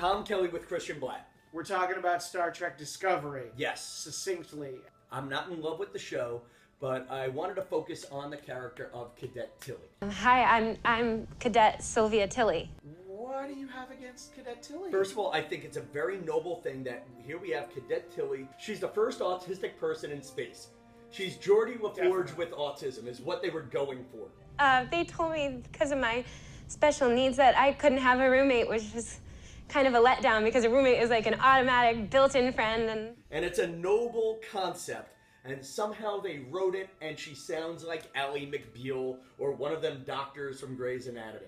Tom Kelly with Christian Bladt. We're talking about Star Trek Discovery. Yes. Succinctly. I'm not in love with the show, but I wanted to focus on the character of Cadet Tilly. Hi, I'm Cadet Silvia Tilly. What do you have against Cadet Tilly? First of all, I think it's a very noble thing that here we have Cadet Tilly. She's the first autistic person in space. She's Geordie LaForge with autism, is what they were going for. They told me because of my special needs that I couldn't have a roommate, which was kind of a letdown because a roommate is like an automatic built-in friend. And it's a noble concept, and somehow they wrote it and she sounds like Ally McBeal or one of them doctors from Grey's Anatomy.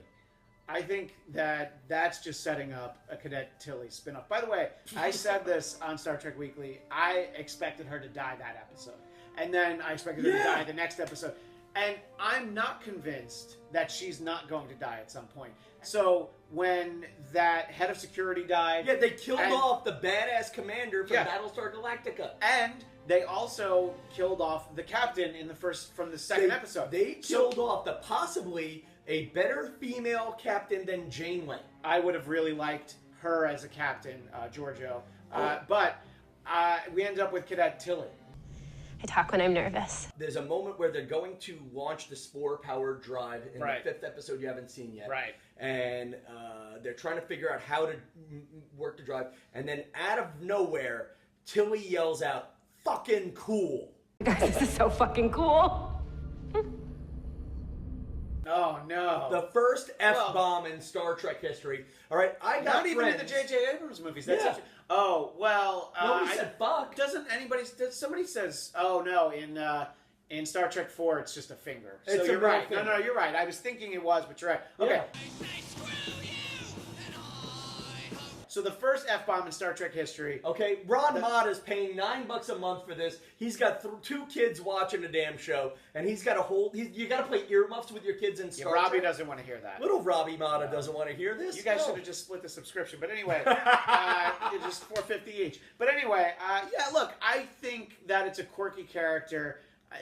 I think that that's just setting up a Cadet Tilly spinoff. By the way, I said this on Star Trek Weekly. I expected her to die that episode. And then I expected her to die the next episode. And I'm not convinced that she's not going to die at some point. So when that head of security died... Yeah, they killed off the badass commander from Battlestar Galactica. And they also killed off the captain in from the second episode. They killed off possibly a better female captain than Janeway. I would have really liked her as a captain, Giorgio. But we ended up with Cadet Tilly. I talk when I'm nervous. There's a moment where they're going to launch the spore-powered drive in the 5th episode you haven't seen yet. Right. And they're trying to figure out how to work the drive. And then out of nowhere, Tilly yells out, "Fucking cool." Guys, this is so fucking cool. Oh, no. The first F-bomb in Star Trek history. All right, I got Not even in the J.J. Abrams movies. That's oh, well... Nobody said fuck. Somebody says, oh, no, in Star Trek 4, it's just a finger. So you're right. No, you're right. I was thinking it was, but you're right. Okay. Yeah. So the first F-bomb in Star Trek history. Okay, Ron Mott is paying $9 a month for this. He's got 2 kids watching the damn show, and he's got you got to play earmuffs with your kids in Star Trek. Robbie doesn't want to hear that. Little Robbie Mott doesn't want to hear this. You guys should have just split the subscription. But anyway, just $4.50 each. But anyway, look, I think that it's a quirky character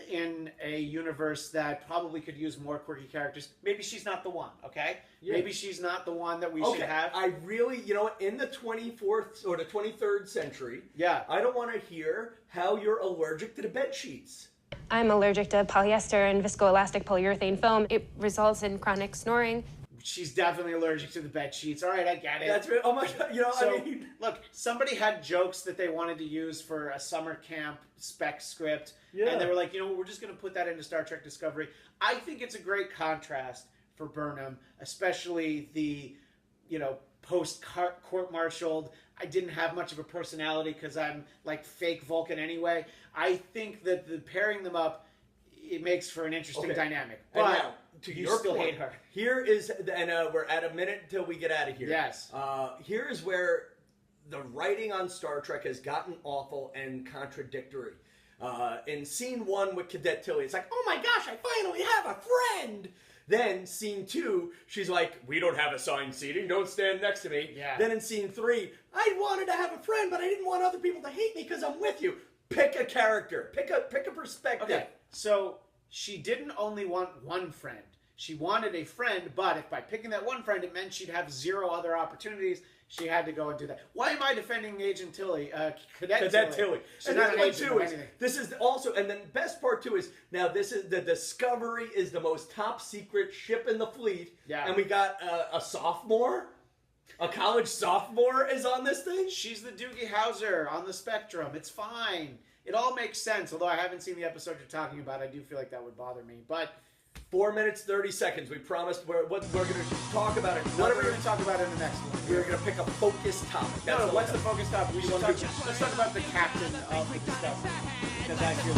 in a universe that probably could use more quirky characters. Maybe she's not the one, okay? Yeah. Maybe she's not the one that we should have. I really, in the 24th or the 23rd century, I don't want to hear how you're allergic to the bed sheets. I'm allergic to polyester and viscoelastic polyurethane foam. It results in chronic snoring. She's definitely allergic to the bed sheets. All right, I get it. That's right. Oh my God, look, somebody had jokes that they wanted to use for a summer camp spec script. Yeah. And they were like, we're just going to put that into Star Trek Discovery. I think it's a great contrast for Burnham, especially the, post-court-martialed. I didn't have much of a personality because I'm like fake Vulcan anyway. I think that the pairing them up, it makes for an interesting dynamic. But now, you still hate her. Here is, and we're at a minute until we get out of here. Yes. Here is where the writing on Star Trek has gotten awful and contradictory. In scene 1 with Cadet Tilly, it's like, oh my gosh, I finally have a friend. Then scene 2, she's like, we don't have assigned seating, don't stand next to me. Yeah. Then in scene 3, I wanted to have a friend, but I didn't want other people to hate me because I'm with you. Pick a character. Pick a perspective. Okay, so she didn't only want one friend. She wanted a friend, but if by picking that one friend, it meant she'd have 0 other opportunities, she had to go and do that. Why am I defending Agent Tilly? Cadet Tilly. And then what too is, this is also, and then best part too is, now this is, the Discovery is the most top secret ship in the fleet. Yeah. And we got a sophomore? A college sophomore is on this thing? She's the Doogie Howser on the spectrum. It's fine. It all makes sense. Although I haven't seen the episode you're talking about, I do feel like that would bother me. But 4 minutes, 30 seconds. We promised we're going to talk about it. What are we going to talk about in the next one? We're going to pick a focus topic. What's the focus topic? Let's talk about the captain of the Discovery. Because I feel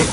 like...